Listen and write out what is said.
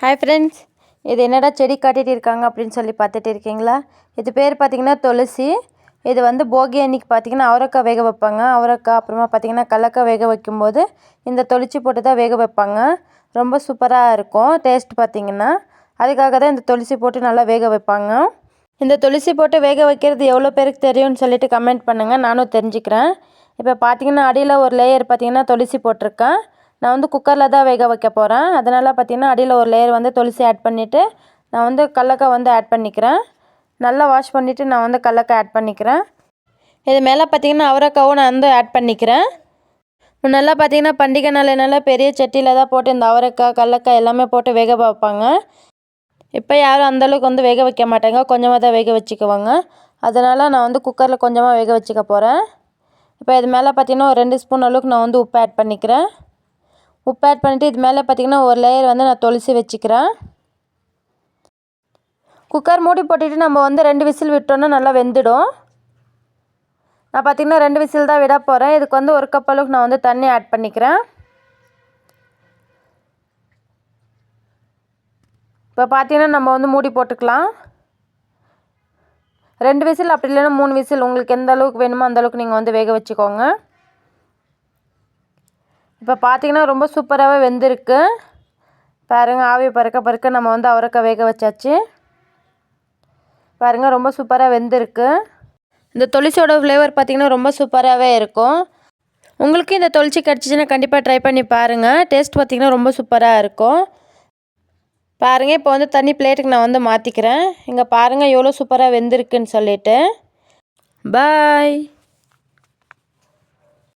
Hi friends, இது என்னடா செடி காட்டிகிட்டு இருக்காங்க அப்படின்னு சொல்லி பார்த்துட்டு இருக்கீங்களா? இது பேர் பார்த்திங்கன்னா துளசி. இது வந்து போகி அன்னைக்கு பார்த்திங்கன்னா அவரைக்காய் வேக வைப்பாங்க. அவரைக்காய் அப்புறமா பார்த்திங்கன்னா கடலக்காய் வேக வைக்கும்போது இந்த துளசி போட்டு தான் வேக வைப்பாங்க. ரொம்ப சூப்பராக இருக்கும் டேஸ்ட் பார்த்திங்கன்னா. அதுக்காக தான் இந்த துளசி போட்டு நல்லா வேக வைப்பாங்க. இந்த துளசி போட்டு வேக வைக்கிறது எவ்வளோ பேருக்கு தெரியும்னு சொல்லிட்டு கமெண்ட் பண்ணுங்கள், நானும் தெரிஞ்சுக்கிறேன். இப்போ பார்த்திங்கன்னா அடியில் ஒரு லேயர் பார்த்திங்கன்னா துளசி போட்டிருக்கேன். நான் வந்து குக்கரில் தான் வேக வைக்க போகிறேன். அதனால் பார்த்திங்கன்னா அடியில் ஒரு லேயர் வந்து துளசி ஆட் பண்ணிவிட்டு நான் வந்து கடலக்காய் வந்து ஆட் பண்ணிக்கிறேன். நல்லா வாஷ் பண்ணிவிட்டு நான் வந்து கடலக்காய் ஆட் பண்ணிக்கிறேன். இது மேலே பார்த்திங்கன்னா அவரைக்காவும் நான் வந்து ஆட் பண்ணிக்கிறேன். முன்னெல்லாம் பார்த்திங்கன்னா பண்டிகை நாளெல்லாம் பெரிய சட்டியில் தான் போட்டு இந்த அவரைக்காய் கடலக்காய் எல்லாமே போட்டு வேக வைப்பாங்க. இப்போ யாரும் அந்தளவுக்கு வந்து வேக வைக்க மாட்டாங்க, கொஞ்சமாக தான் வேக வச்சுக்குவாங்க. அதனால் நான் வந்து குக்கரில் கொஞ்சமாக வேக வச்சுக்க போகிறேன். இப்போ இது மேலே பார்த்திங்கன்னா ஒரு 2 ஸ்பூன் அளவுக்கு நான் வந்து உப்பு ஆட் பண்ணிக்கிறேன். உப்பு ஆட் பண்ணிவிட்டு இது மேலே பார்த்திங்கன்னா ஒரு லேயர் வந்து நான் துளசி வச்சுக்கிறேன். குக்கர் மூடி போட்டுட்டு நம்ம வந்து 2 விசில் விட்டோன்னா நல்லா வெந்துடும். நான் பார்த்திங்கன்னா 2 விசில் தான் விட போகிறேன். இதுக்கு வந்து 1 கப் அளவுக்கு நான் வந்து தண்ணி ஆட் பண்ணிக்கிறேன். இப்போ பார்த்திங்கன்னா நம்ம வந்து மூடி போட்டுக்கலாம். 2 விசில் அப்படி இல்லைன்னா 3 விசில், உங்களுக்கு எந்த அளவுக்கு வேணுமோ அந்தளவுக்கு நீங்கள் வந்து வேக வச்சுக்கோங்க. இப்போ பார்த்திங்கன்னா ரொம்ப சூப்பராகவே வெந்திருக்கு பாருங்கள். ஆவி பறக்க நம்ம வந்து அவரைக்காய் வேக வச்சாச்சு பாருங்கள். ரொம்ப சூப்பராக வெந்திருக்கு. இந்த துளசியோட ஃப்ளேவர் பார்த்திங்கன்னா ரொம்ப சூப்பராகவே இருக்கும். உங்களுக்கு இந்த துளசி கிடச்சிச்சின்னா கண்டிப்பாக ட்ரை பண்ணி பாருங்கள். டேஸ்ட் பார்த்திங்கன்னா ரொம்ப சூப்பராக இருக்கும் பாருங்கள். இப்போ வந்து தண்ணி பிளேட்டுக்கு நான் வந்து மாற்றிக்கிறேன். இங்கே பாருங்கள் எவ்வளோ சூப்பராக வெந்திருக்குன்னு சொல்லிட்டு. பாய்.